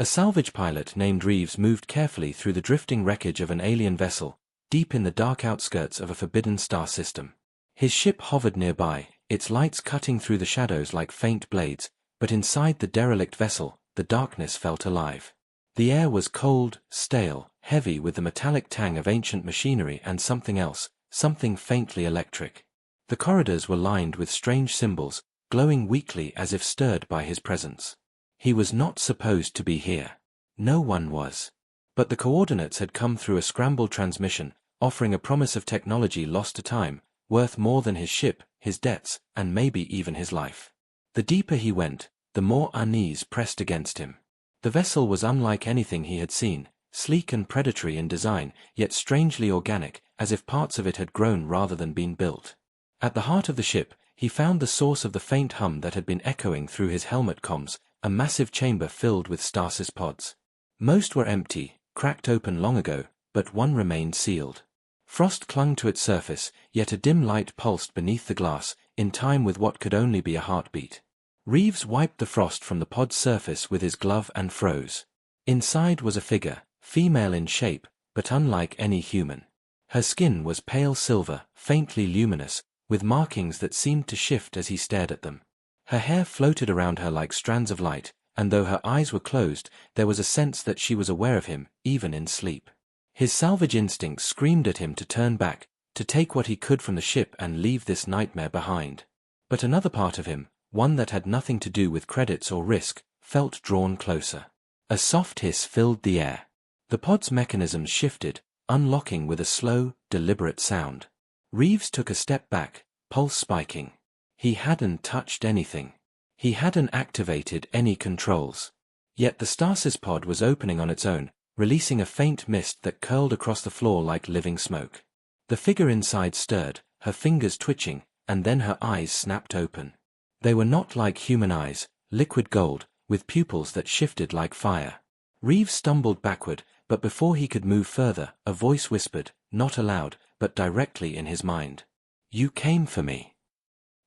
A salvage pilot named Reeves moved carefully through the drifting wreckage of an alien vessel, deep in the dark outskirts of a forbidden star system. His ship hovered nearby, its lights cutting through the shadows like faint blades, but inside the derelict vessel, the darkness felt alive. The air was cold, stale, heavy with the metallic tang of ancient machinery and something else, something faintly electric. The corridors were lined with strange symbols, glowing weakly as if stirred by his presence. He was not supposed to be here. No one was. But the coordinates had come through a scrambled transmission, offering a promise of technology lost to time, worth more than his ship, his debts, and maybe even his life. The deeper he went, the more unease pressed against him. The vessel was unlike anything he had seen, sleek and predatory in design, yet strangely organic, as if parts of it had grown rather than been built. At the heart of the ship, he found the source of the faint hum that had been echoing through his helmet comms, a massive chamber filled with stasis pods. Most were empty, cracked open long ago, but one remained sealed. Frost clung to its surface, yet a dim light pulsed beneath the glass, in time with what could only be a heartbeat. Reeves wiped the frost from the pod's surface with his glove and froze. Inside was a figure, female in shape, but unlike any human. Her skin was pale silver, faintly luminous, with markings that seemed to shift as he stared at them. Her hair floated around her like strands of light, and though her eyes were closed, there was a sense that she was aware of him, even in sleep. His salvage instinct screamed at him to turn back, to take what he could from the ship and leave this nightmare behind. But another part of him, one that had nothing to do with credits or risk, felt drawn closer. A soft hiss filled the air. The pod's mechanisms shifted, unlocking with a slow, deliberate sound. Reeves took a step back, pulse spiking. He hadn't touched anything. He hadn't activated any controls. Yet the stasis pod was opening on its own, releasing a faint mist that curled across the floor like living smoke. The figure inside stirred, her fingers twitching, and then her eyes snapped open. They were not like human eyes, liquid gold, with pupils that shifted like fire. Reeves stumbled backward, but before he could move further, a voice whispered, not aloud, but directly in his mind. "You came for me."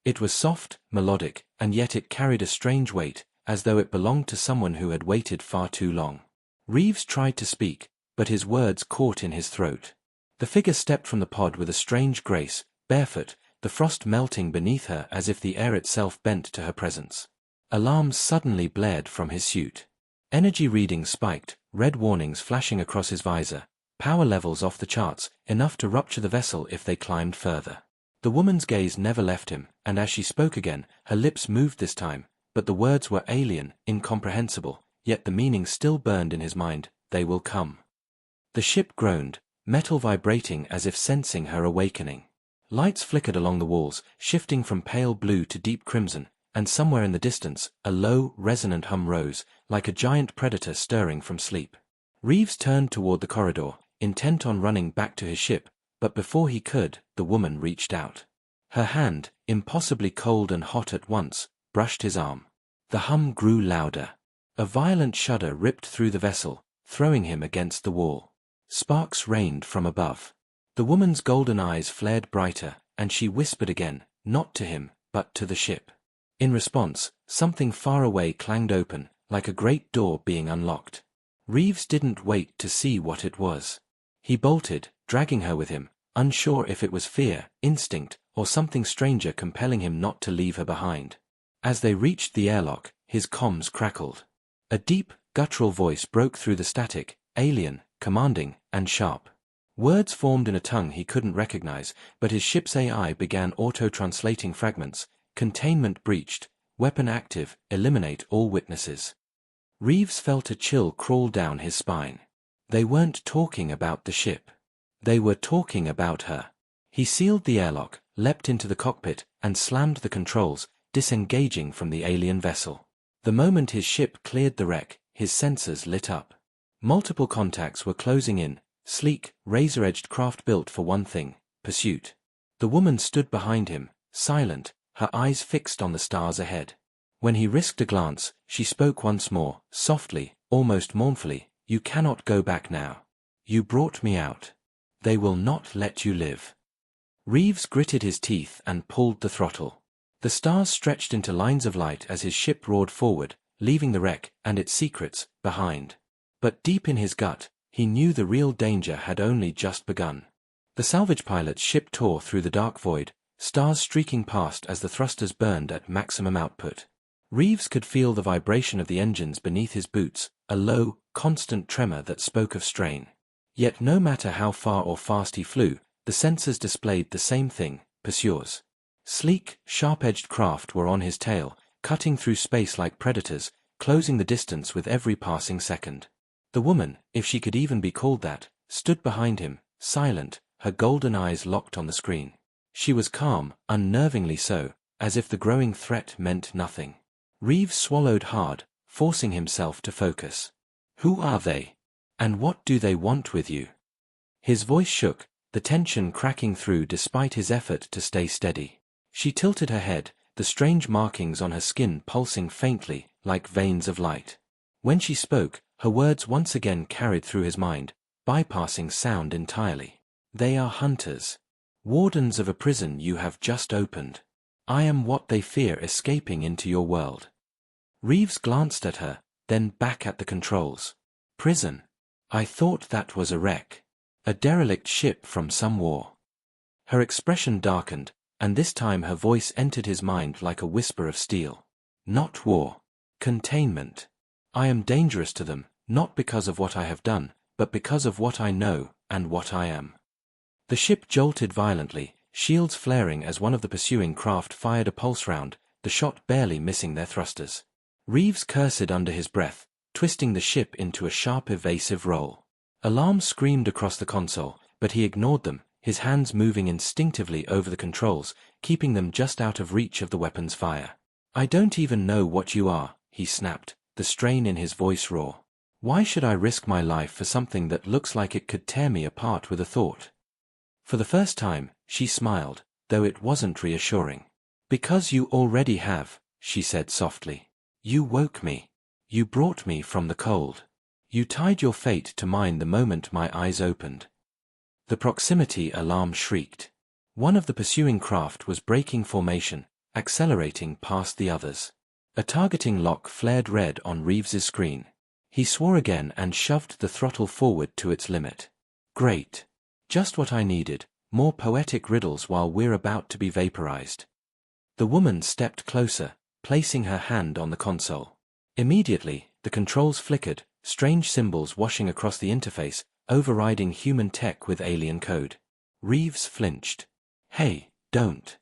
It was soft, melodic, and yet it carried a strange weight, as though it belonged to someone who had waited far too long. Reeves tried to speak, but his words caught in his throat. The figure stepped from the pod with a strange grace, barefoot, the frost melting beneath her as if the air itself bent to her presence. Alarms suddenly blared from his suit. Energy readings spiked, red warnings flashing across his visor, power levels off the charts, enough to rupture the vessel if they climbed further. The woman's gaze never left him, and as she spoke again, her lips moved this time, but the words were alien, incomprehensible, yet the meaning still burned in his mind. "They will come." The ship groaned, metal vibrating as if sensing her awakening. Lights flickered along the walls, shifting from pale blue to deep crimson, and somewhere in the distance, a low, resonant hum rose, like a giant predator stirring from sleep. Reeves turned toward the corridor, intent on running back to his ship, but before he could, the woman reached out. Her hand, impossibly cold and hot at once, brushed his arm. The hum grew louder. A violent shudder ripped through the vessel, throwing him against the wall. Sparks rained from above. The woman's golden eyes flared brighter, and she whispered again, not to him, but to the ship. In response, something far away clanged open, like a great door being unlocked. Reeves didn't wait to see what it was. He bolted, dragging her with him, unsure if it was fear, instinct, or something stranger compelling him not to leave her behind. As they reached the airlock, his comms crackled. A deep, guttural voice broke through the static, alien, commanding, and sharp. Words formed in a tongue he couldn't recognize, but his ship's AI began auto-translating fragments. Containment breached, weapon active, eliminate all witnesses. Reeves felt a chill crawl down his spine. They weren't talking about the ship. They were talking about her. He sealed the airlock, leapt into the cockpit, and slammed the controls, disengaging from the alien vessel. The moment his ship cleared the wreck, his sensors lit up. Multiple contacts were closing in, sleek, razor-edged craft built for one thing, pursuit. The woman stood behind him, silent, her eyes fixed on the stars ahead. When he risked a glance, she spoke once more, softly, almost mournfully, "You cannot go back now. You brought me out. They will not let you live." Reeves gritted his teeth and pulled the throttle. The stars stretched into lines of light as his ship roared forward, leaving the wreck and its secrets behind. But deep in his gut, he knew the real danger had only just begun. The salvage pilot's ship tore through the dark void, stars streaking past as the thrusters burned at maximum output. Reeves could feel the vibration of the engines beneath his boots, a low, constant tremor that spoke of strain. Yet no matter how far or fast he flew, the sensors displayed the same thing: pursuers. Sleek, sharp-edged craft were on his tail, cutting through space like predators, closing the distance with every passing second. The woman, if she could even be called that, stood behind him, silent, her golden eyes locked on the screen. She was calm, unnervingly so, as if the growing threat meant nothing. Reeves swallowed hard, forcing himself to focus. Who are they? And what do they want with you? His voice shook, the tension cracking through despite his effort to stay steady. She tilted her head, the strange markings on her skin pulsing faintly, like veins of light. When she spoke, her words once again carried through his mind, bypassing sound entirely. They are hunters. Wardens of a prison you have just opened. I am what they fear escaping into your world. Reeves glanced at her, then back at the controls. Prison. I thought that was a wreck. A derelict ship from some war. Her expression darkened, and this time her voice entered his mind like a whisper of steel. Not war. Containment. I am dangerous to them, not because of what I have done, but because of what I know, and what I am. The ship jolted violently, shields flaring as one of the pursuing craft fired a pulse round, the shot barely missing their thrusters. Reeves cursed under his breath, twisting the ship into a sharp evasive roll. Alarms screamed across the console, but he ignored them, his hands moving instinctively over the controls, keeping them just out of reach of the weapon's fire. I don't even know what you are, he snapped, the strain in his voice raw. Why should I risk my life for something that looks like it could tear me apart with a thought? For the first time, she smiled, though it wasn't reassuring. Because you already have, she said softly. You woke me. You brought me from the cold. You tied your fate to mine the moment my eyes opened. The proximity alarm shrieked. One of the pursuing craft was breaking formation, accelerating past the others. A targeting lock flared red on Reeves's screen. He swore again and shoved the throttle forward to its limit. Great. Just what I needed, more poetic riddles while we're about to be vaporized. The woman stepped closer, placing her hand on the console. Immediately, the controls flickered, strange symbols washing across the interface, overriding human tech with alien code. Reeves flinched. Hey, don't.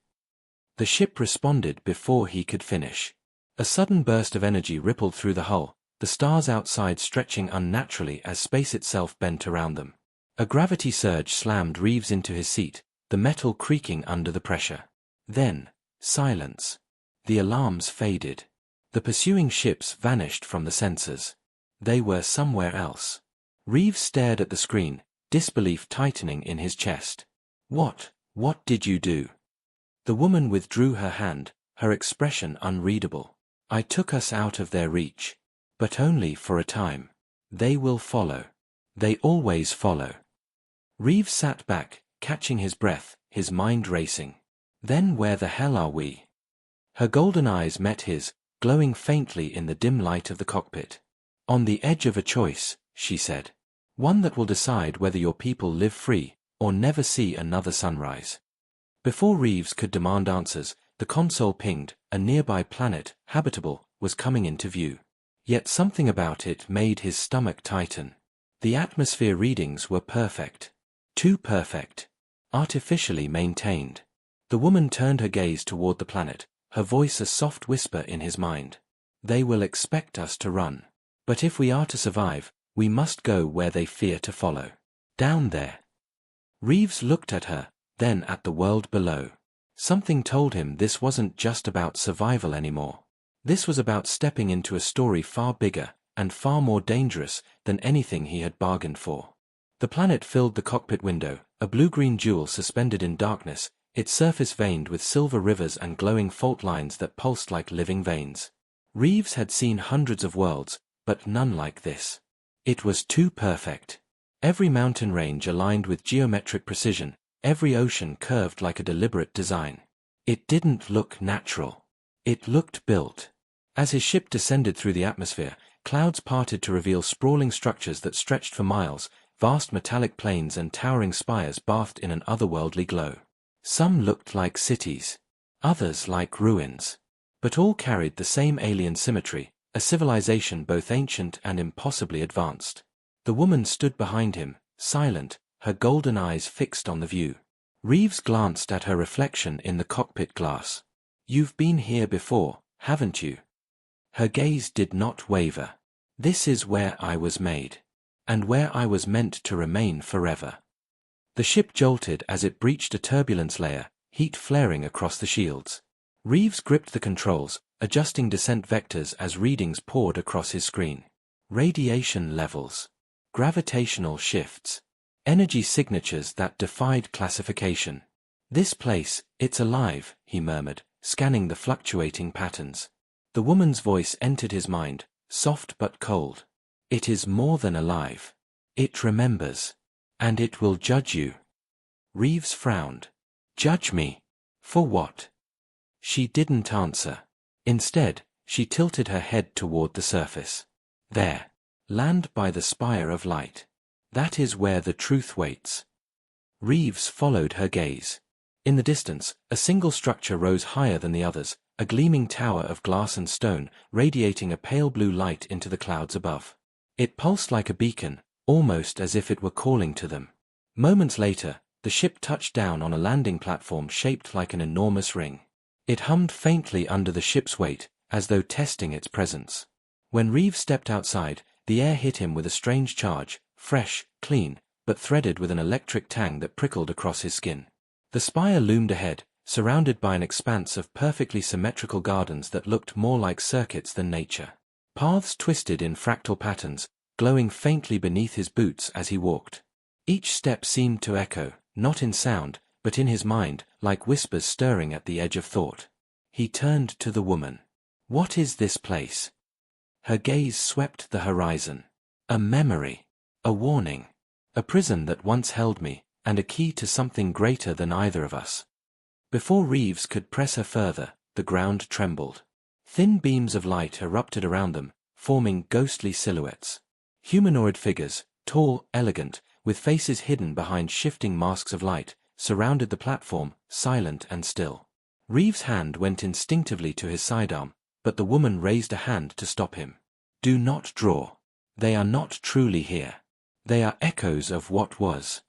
The ship responded before he could finish. A sudden burst of energy rippled through the hull, the stars outside stretching unnaturally as space itself bent around them. A gravity surge slammed Reeves into his seat, the metal creaking under the pressure. Then, silence. The alarms faded. The pursuing ships vanished from the sensors. They were somewhere else. Reeves stared at the screen, disbelief tightening in his chest. What did you do? The woman withdrew her hand, her expression unreadable. I took us out of their reach. But only for a time. They will follow. They always follow. Reeves sat back, catching his breath, his mind racing. Then where the hell are we? Her golden eyes met his, glowing faintly in the dim light of the cockpit. On the edge of a choice, she said. One that will decide whether your people live free, or never see another sunrise. Before Reeves could demand answers, the console pinged, a nearby planet, habitable, was coming into view. Yet something about it made his stomach tighten. The atmosphere readings were perfect. Too perfect. Artificially maintained. The woman turned her gaze toward the planet, her voice a soft whisper in his mind. They will expect us to run. But if we are to survive, we must go where they fear to follow. Down there. Reeves looked at her, then at the world below. Something told him this wasn't just about survival anymore. This was about stepping into a story far bigger, and far more dangerous, than anything he had bargained for. The planet filled the cockpit window, a blue-green jewel suspended in darkness, its surface veined with silver rivers and glowing fault lines that pulsed like living veins. Reeves had seen hundreds of worlds, but none like this. It was too perfect. Every mountain range aligned with geometric precision, every ocean curved like a deliberate design. It didn't look natural. It looked built. As his ship descended through the atmosphere, clouds parted to reveal sprawling structures that stretched for miles, vast metallic plains and towering spires bathed in an otherworldly glow. Some looked like cities, others like ruins, but all carried the same alien symmetry, a civilization both ancient and impossibly advanced. The woman stood behind him, silent, her golden eyes fixed on the view. Reeves glanced at her reflection in the cockpit glass. "You've been here before, haven't you?" Her gaze did not waver. "This is where I was made. And where I was meant to remain forever." The ship jolted as it breached a turbulence layer, heat flaring across the shields. Reeves gripped the controls, adjusting descent vectors as readings poured across his screen. Radiation levels, gravitational shifts, energy signatures that defied classification. "This place, it's alive," he murmured, scanning the fluctuating patterns. The woman's voice entered his mind, soft but cold. "It is more than alive. It remembers. And it will judge you." Reeves frowned. "Judge me? For what?" She didn't answer. Instead, she tilted her head toward the surface. "There. Land by the spire of light. That is where the truth waits." Reeves followed her gaze. In the distance, a single structure rose higher than the others, a gleaming tower of glass and stone, radiating a pale blue light into the clouds above. It pulsed like a beacon, almost as if it were calling to them. Moments later, the ship touched down on a landing platform shaped like an enormous ring. It hummed faintly under the ship's weight, as though testing its presence. When Reeves stepped outside, the air hit him with a strange charge, fresh, clean, but threaded with an electric tang that prickled across his skin. The spire loomed ahead, surrounded by an expanse of perfectly symmetrical gardens that looked more like circuits than nature. Paths twisted in fractal patterns, glowing faintly beneath his boots as he walked. Each step seemed to echo, not in sound, but in his mind, like whispers stirring at the edge of thought. He turned to the woman. "What is this place?" Her gaze swept the horizon. "A memory. A warning. A prison that once held me, and a key to something greater than either of us." Before Reeves could press her further, the ground trembled. Thin beams of light erupted around them, forming ghostly silhouettes. Humanoid figures, tall, elegant, with faces hidden behind shifting masks of light, surrounded the platform, silent and still. Reeves' hand went instinctively to his sidearm, but the woman raised a hand to stop him. "Do not draw. They are not truly here. They are echoes of what was."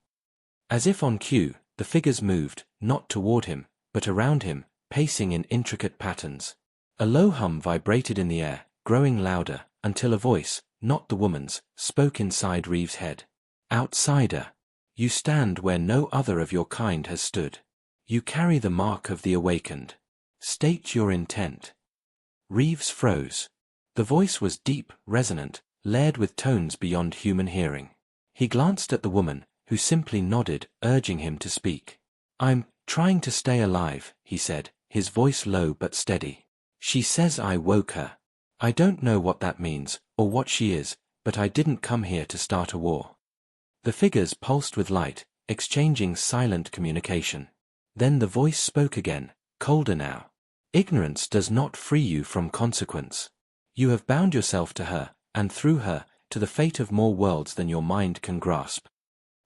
As if on cue, the figures moved, not toward him, but around him, pacing in intricate patterns. A low hum vibrated in the air, growing louder, until a voice, not the woman's, spoke inside Reeves' head. "Outsider. You stand where no other of your kind has stood. You carry the mark of the awakened. State your intent." Reeves froze. The voice was deep, resonant, layered with tones beyond human hearing. He glanced at the woman, who simply nodded, urging him to speak. "I'm trying to stay alive," he said, his voice low but steady. "She says I woke her. I don't know what that means, or what she is, but I didn't come here to start a war." The figures pulsed with light, exchanging silent communication. Then the voice spoke again, colder now. "Ignorance does not free you from consequence. You have bound yourself to her, and through her, to the fate of more worlds than your mind can grasp."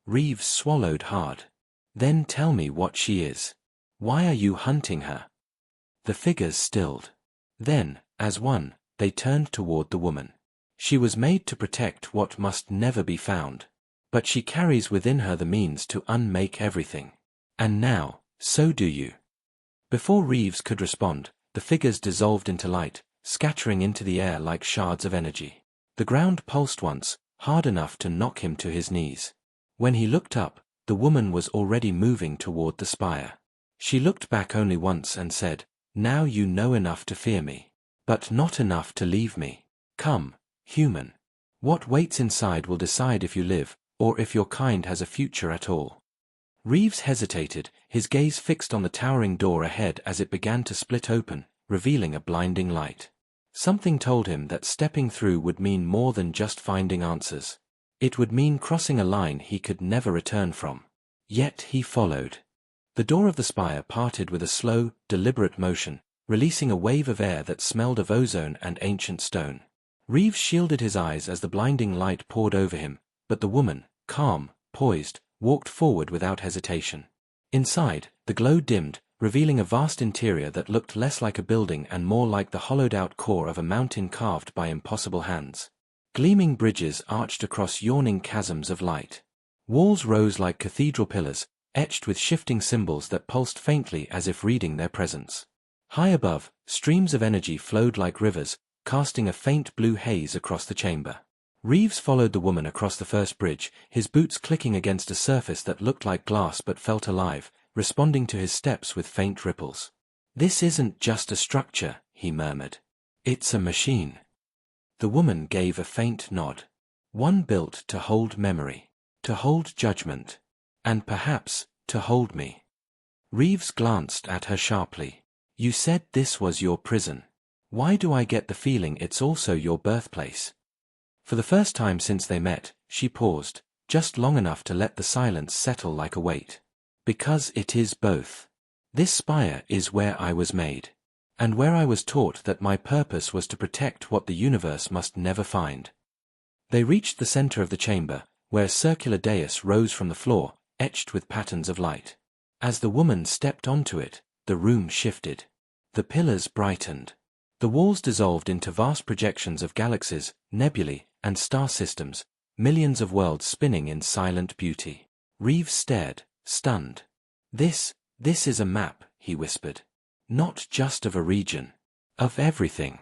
Reeves swallowed hard. "Then tell me what she is. Why are you hunting her?" The figures stilled. Then, as one, they turned toward the woman. "She was made to protect what must never be found. But she carries within her the means to unmake everything. And now, so do you." Before Reeves could respond, the figures dissolved into light, scattering into the air like shards of energy. The ground pulsed once, hard enough to knock him to his knees. When he looked up, the woman was already moving toward the spire. She looked back only once and said, "Now you know enough to fear me. But not enough to leave me. Come, human. What waits inside will decide if you live, or if your kind has a future at all." Reeves hesitated, his gaze fixed on the towering door ahead as it began to split open, revealing a blinding light. Something told him that stepping through would mean more than just finding answers. It would mean crossing a line he could never return from. Yet he followed. The door of the spire parted with a slow, deliberate motion, releasing a wave of air that smelled of ozone and ancient stone. Reeves shielded his eyes as the blinding light poured over him, but the woman, calm, poised, walked forward without hesitation. Inside, the glow dimmed, revealing a vast interior that looked less like a building and more like the hollowed-out core of a mountain carved by impossible hands. Gleaming bridges arched across yawning chasms of light. Walls rose like cathedral pillars, etched with shifting symbols that pulsed faintly as if reading their presence. High above, streams of energy flowed like rivers, casting a faint blue haze across the chamber. Reeves followed the woman across the first bridge, his boots clicking against a surface that looked like glass but felt alive, responding to his steps with faint ripples. "This isn't just a structure," he murmured. "It's a machine." The woman gave a faint nod. "One built to hold memory, to hold judgment, and perhaps, to hold me." Reeves glanced at her sharply. "You said this was your prison. Why do I get the feeling it's also your birthplace?" For the first time since they met, she paused, just long enough to let the silence settle like a weight. "Because it is both. This spire is where I was made, and where I was taught that my purpose was to protect what the universe must never find." They reached the center of the chamber, where a circular dais rose from the floor, etched with patterns of light. As the woman stepped onto it, the room shifted. The pillars brightened. The walls dissolved into vast projections of galaxies, nebulae, and star systems, millions of worlds spinning in silent beauty. Reeves stared, stunned. This is a map," he whispered. "Not just of a region. Of everything."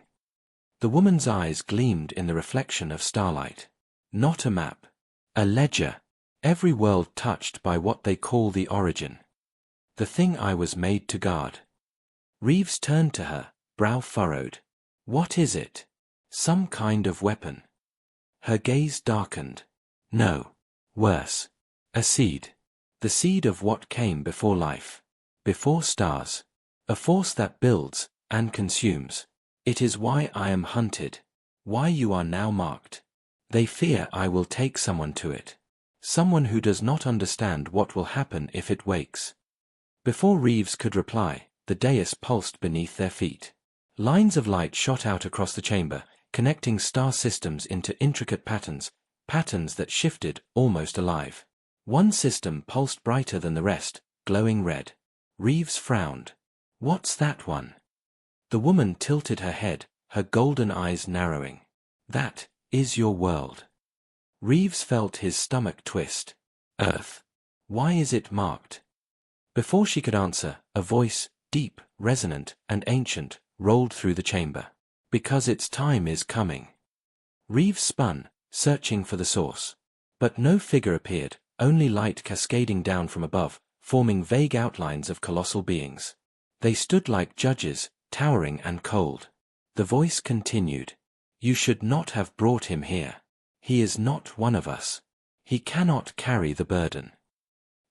The woman's eyes gleamed in the reflection of starlight. "Not a map. A ledger. Every world touched by what they call the origin. The thing I was made to guard." Reeves turned to her, brow furrowed. "What is it? Some kind of weapon?" Her gaze darkened. "No. Worse. A seed. The seed of what came before life. Before stars. A force that builds and consumes. It is why I am hunted. Why you are now marked. They fear I will take someone to it. Someone who does not understand what will happen if it wakes." Before Reeves could reply, the dais pulsed beneath their feet. Lines of light shot out across the chamber, connecting star systems into intricate patterns, patterns that shifted, almost alive. One system pulsed brighter than the rest, glowing red. Reeves frowned. "What's that one?" The woman tilted her head, her golden eyes narrowing. "That is your world." Reeves felt his stomach twist. "Earth. Why is it marked?" Before she could answer, a voice, deep, resonant, and ancient, rolled through the chamber. "Because its time is coming." Reeves spun, searching for the source. But no figure appeared, only light cascading down from above, forming vague outlines of colossal beings. They stood like judges, towering and cold. The voice continued. "You should not have brought him here. He is not one of us. He cannot carry the burden."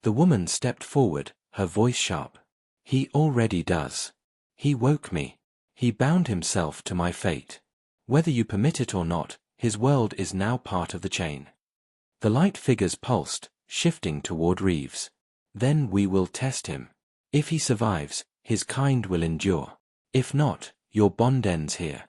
The woman stepped forward, her voice sharp. "He already does. He woke me. He bound himself to my fate. Whether you permit it or not, his world is now part of the chain." The light figures pulsed, shifting toward Reeves. "Then we will test him. If he survives, his kind will endure. If not, your bond ends here."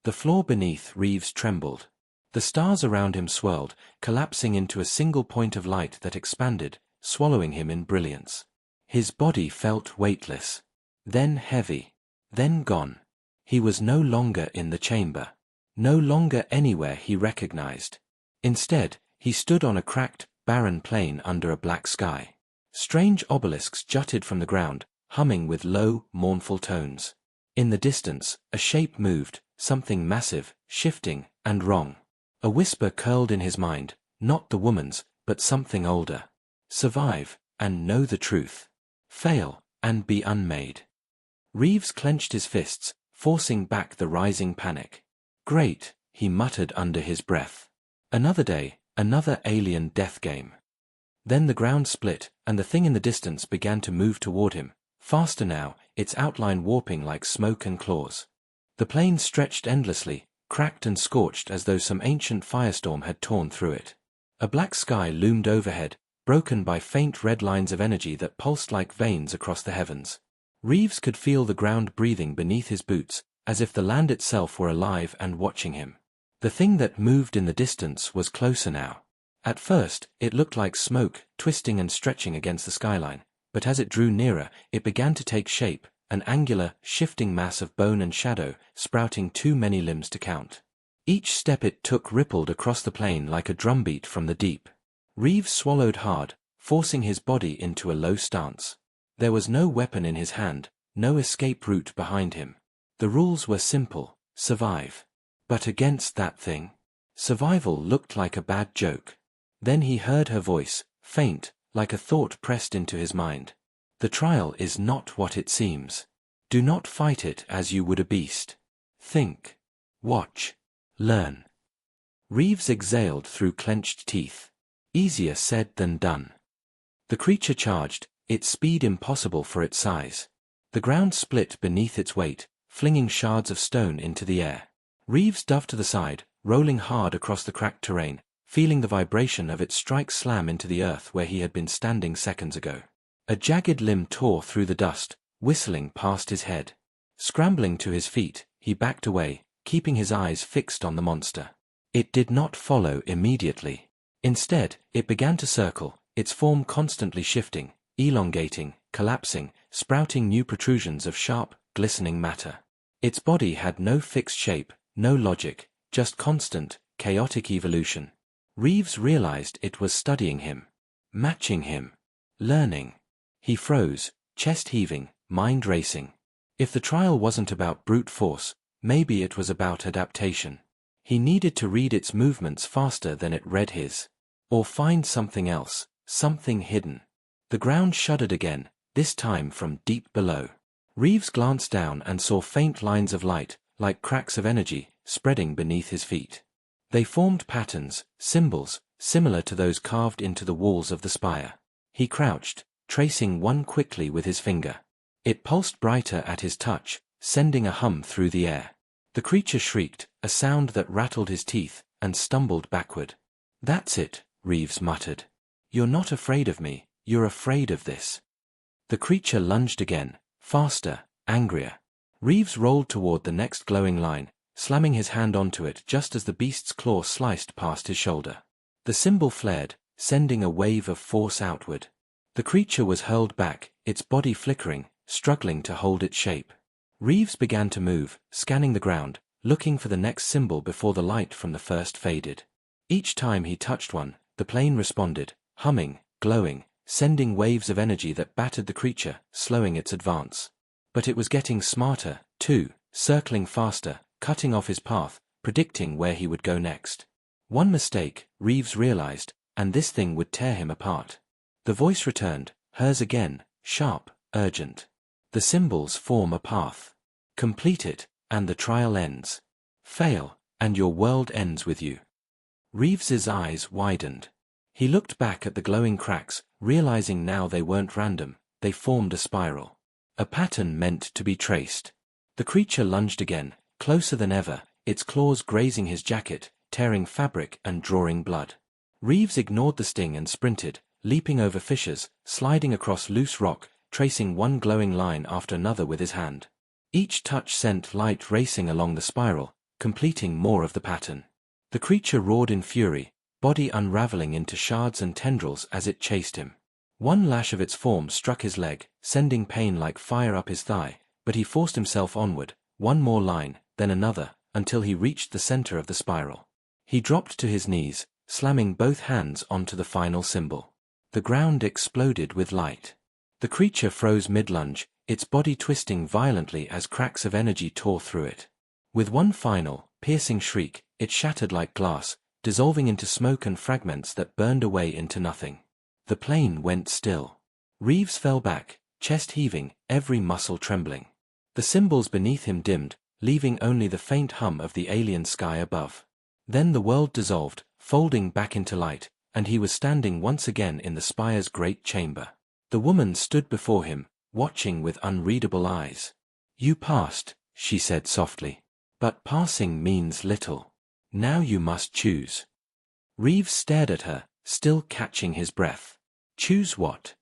The floor beneath Reeves trembled. The stars around him swirled, collapsing into a single point of light that expanded, swallowing him in brilliance. His body felt weightless. Then heavy. Then gone. He was no longer in the chamber. No longer anywhere he recognized. Instead, he stood on a cracked, barren plain under a black sky. Strange obelisks jutted from the ground, humming with low, mournful tones. In the distance, a shape moved, something massive, shifting, and wrong. A whisper curled in his mind, not the woman's, but something older. "Survive, and know the truth. Fail, and be unmade." Reeves clenched his fists, forcing back the rising panic. "Great," he muttered under his breath. Another day, another alien death game. Then the ground split, and the thing in the distance began to move toward him, faster now, its outline warping like smoke and claws. The plain stretched endlessly, cracked and scorched as though some ancient firestorm had torn through it. A black sky loomed overhead, broken by faint red lines of energy that pulsed like veins across the heavens. Reeves could feel the ground breathing beneath his boots, as if the land itself were alive and watching him. The thing that moved in the distance was closer now. At first, it looked like smoke, twisting and stretching against the skyline, but as it drew nearer, it began to take shape, an angular, shifting mass of bone and shadow, sprouting too many limbs to count. Each step it took rippled across the plain like a drumbeat from the deep. Reeves swallowed hard, forcing his body into a low stance. There was no weapon in his hand, no escape route behind him. The rules were simple: survive. But against that thing, survival looked like a bad joke. Then he heard her voice, faint, like a thought pressed into his mind. The trial is not what it seems. Do not fight it as you would a beast. Think. Watch. Learn. Reeves exhaled through clenched teeth. Easier said than done. The creature charged, its speed impossible for its size. The ground split beneath its weight, flinging shards of stone into the air. Reeves dove to the side, rolling hard across the cracked terrain, feeling the vibration of its strike slam into the earth where he had been standing seconds ago. A jagged limb tore through the dust, whistling past his head. Scrambling to his feet, he backed away, keeping his eyes fixed on the monster. It did not follow immediately. Instead, it began to circle, its form constantly shifting, elongating, collapsing, sprouting new protrusions of sharp, glistening matter. Its body had no fixed shape, no logic, just constant, chaotic evolution. Reeves realized it was studying him, matching him, learning. He froze, chest heaving, mind racing. If the trial wasn't about brute force, maybe it was about adaptation. He needed to read its movements faster than it read his. Or find something else, something hidden. The ground shuddered again, this time from deep below. Reeves glanced down and saw faint lines of light, like cracks of energy, spreading beneath his feet. They formed patterns, symbols, similar to those carved into the walls of the spire. He crouched, tracing one quickly with his finger. It pulsed brighter at his touch, sending a hum through the air. The creature shrieked, a sound that rattled his teeth, and stumbled backward. "That's it," Reeves muttered. "You're not afraid of me, you're afraid of this." The creature lunged again, faster, angrier. Reeves rolled toward the next glowing line, slamming his hand onto it just as the beast's claw sliced past his shoulder. The symbol flared, sending a wave of force outward. The creature was hurled back, its body flickering, struggling to hold its shape. Reeves began to move, scanning the ground, looking for the next symbol before the light from the first faded. Each time he touched one, the plane responded, humming, glowing, sending waves of energy that battered the creature, slowing its advance. But it was getting smarter, too, circling faster, cutting off his path, predicting where he would go next. One mistake, Reeves realized, and this thing would tear him apart. The voice returned, hers again, sharp, urgent. The symbols form a path. Complete it, and the trial ends. Fail, and your world ends with you. Reeves's eyes widened. He looked back at the glowing cracks, realizing now they weren't random, they formed a spiral. A pattern meant to be traced. The creature lunged again, closer than ever, its claws grazing his jacket, tearing fabric and drawing blood. Reeves ignored the sting and sprinted, leaping over fissures, sliding across loose rock, tracing one glowing line after another with his hand. Each touch sent light racing along the spiral, completing more of the pattern. The creature roared in fury, body unraveling into shards and tendrils as it chased him. One lash of its form struck his leg, sending pain like fire up his thigh, but he forced himself onward, one more line, then another, until he reached the center of the spiral. He dropped to his knees, slamming both hands onto the final symbol. The ground exploded with light. The creature froze mid-lunge, its body twisting violently as cracks of energy tore through it. With one final, piercing shriek, it shattered like glass, dissolving into smoke and fragments that burned away into nothing. The plane went still. Reeves fell back, chest heaving, every muscle trembling. The symbols beneath him dimmed, leaving only the faint hum of the alien sky above. Then the world dissolved, folding back into light, and he was standing once again in the spire's great chamber. The woman stood before him, watching with unreadable eyes. "You passed," she said softly. "But passing means little. Now you must choose." Reeves stared at her, still catching his breath. "Choose what?"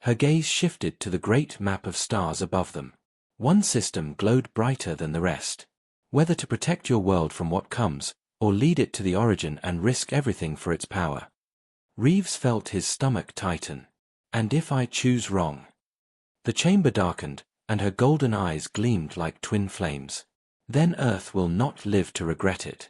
Her gaze shifted to the great map of stars above them. One system glowed brighter than the rest. Whether to protect your world from what comes, or lead it to the origin and risk everything for its power. Reeves felt his stomach tighten. And if I choose wrong? The chamber darkened, and her golden eyes gleamed like twin flames. Then Earth will not live to regret it.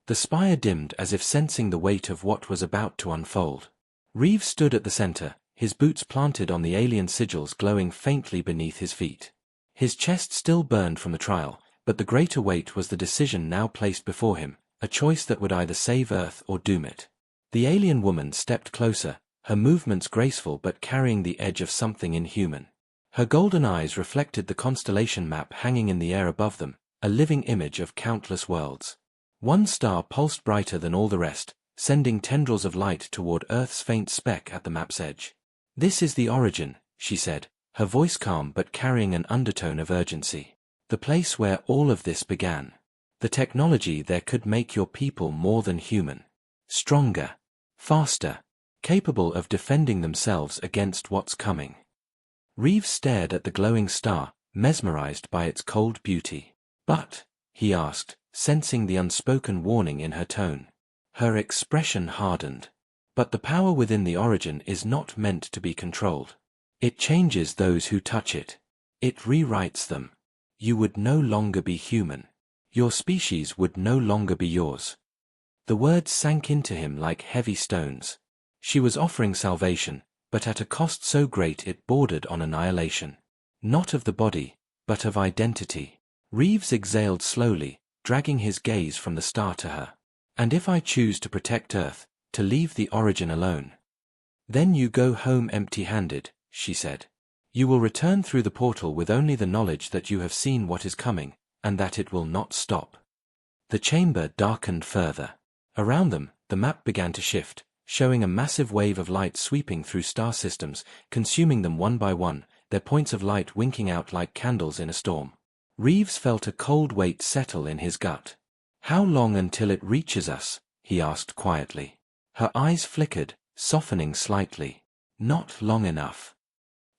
The spire dimmed as if sensing the weight of what was about to unfold. Reeves stood at the center, his boots planted on the alien sigils glowing faintly beneath his feet. His chest still burned from the trial, but the greater weight was the decision now placed before him, a choice that would either save Earth or doom it. The alien woman stepped closer, her movements graceful but carrying the edge of something inhuman. Her golden eyes reflected the constellation map hanging in the air above them, a living image of countless worlds. One star pulsed brighter than all the rest, sending tendrils of light toward Earth's faint speck at the map's edge. This is the origin, she said, her voice calm but carrying an undertone of urgency. The place where all of this began. The technology there could make your people more than human. Stronger. Faster. Capable of defending themselves against what's coming. Reeves stared at the glowing star, mesmerized by its cold beauty. But, he asked, sensing the unspoken warning in her tone. Her expression hardened. But the power within the origin is not meant to be controlled. It changes those who touch it. It rewrites them. You would no longer be human. Your species would no longer be yours. The words sank into him like heavy stones. She was offering salvation, but at a cost so great it bordered on annihilation. Not of the body, but of identity. Reeves exhaled slowly, dragging his gaze from the star to her. And if I choose to protect Earth, to leave the origin alone? Then you go home empty-handed, she said. You will return through the portal with only the knowledge that you have seen what is coming, and that it will not stop. The chamber darkened further. Around them, the map began to shift, showing a massive wave of light sweeping through star systems, consuming them one by one, their points of light winking out like candles in a storm. Reeves felt a cold weight settle in his gut. How long until it reaches us? He asked quietly. Her eyes flickered, softening slightly. Not long enough.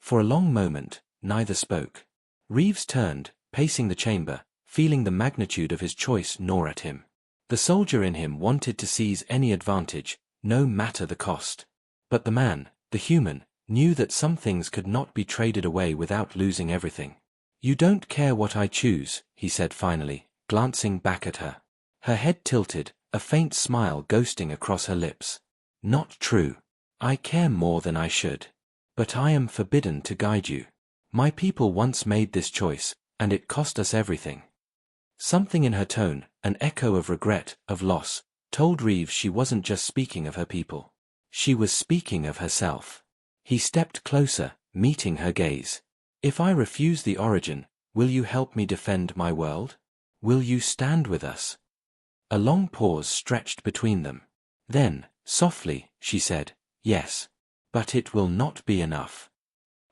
For a long moment, neither spoke. Reeves turned, pacing the chamber, feeling the magnitude of his choice gnaw at him. The soldier in him wanted to seize any advantage, no matter the cost. But the man, the human, knew that some things could not be traded away without losing everything. You don't care what I choose, he said finally, glancing back at her. Her head tilted, a faint smile ghosting across her lips. Not true. I care more than I should. But I am forbidden to guide you. My people once made this choice, and it cost us everything. Something in her tone, an echo of regret, of loss, told Reeves she wasn't just speaking of her people. She was speaking of herself. He stepped closer, meeting her gaze. If I refuse the origin, will you help me defend my world? Will you stand with us? A long pause stretched between them. Then, softly, she said, yes. But it will not be enough.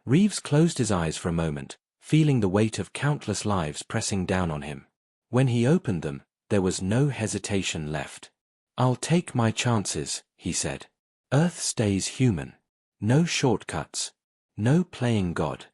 Reeves closed his eyes for a moment, feeling the weight of countless lives pressing down on him. When he opened them, there was no hesitation left. I'll take my chances, he said. Earth stays human. No shortcuts. No playing God.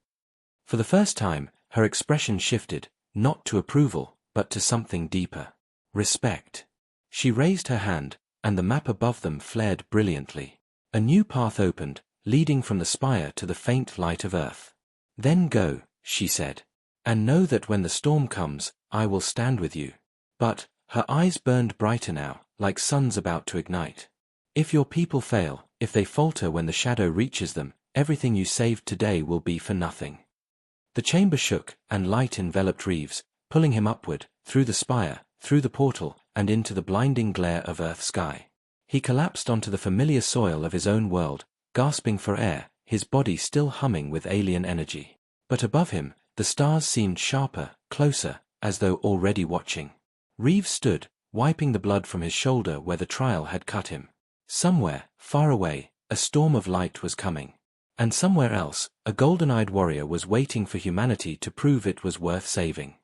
For the first time, her expression shifted, not to approval, but to something deeper. Respect. She raised her hand, and the map above them flared brilliantly. A new path opened, leading from the spire to the faint light of Earth. Then go, she said. And know that when the storm comes, I will stand with you. But, her eyes burned brighter now, like suns about to ignite. If your people fail, if they falter when the shadow reaches them, everything you saved today will be for nothing. The chamber shook, and light enveloped Reeves, pulling him upward, through the spire, through the portal, and into the blinding glare of Earth's sky. He collapsed onto the familiar soil of his own world, gasping for air, his body still humming with alien energy. But above him, the stars seemed sharper, closer, as though already watching. Reeves stood, wiping the blood from his shoulder where the trial had cut him. Somewhere, far away, a storm of light was coming. And somewhere else, a golden-eyed warrior was waiting for humanity to prove it was worth saving.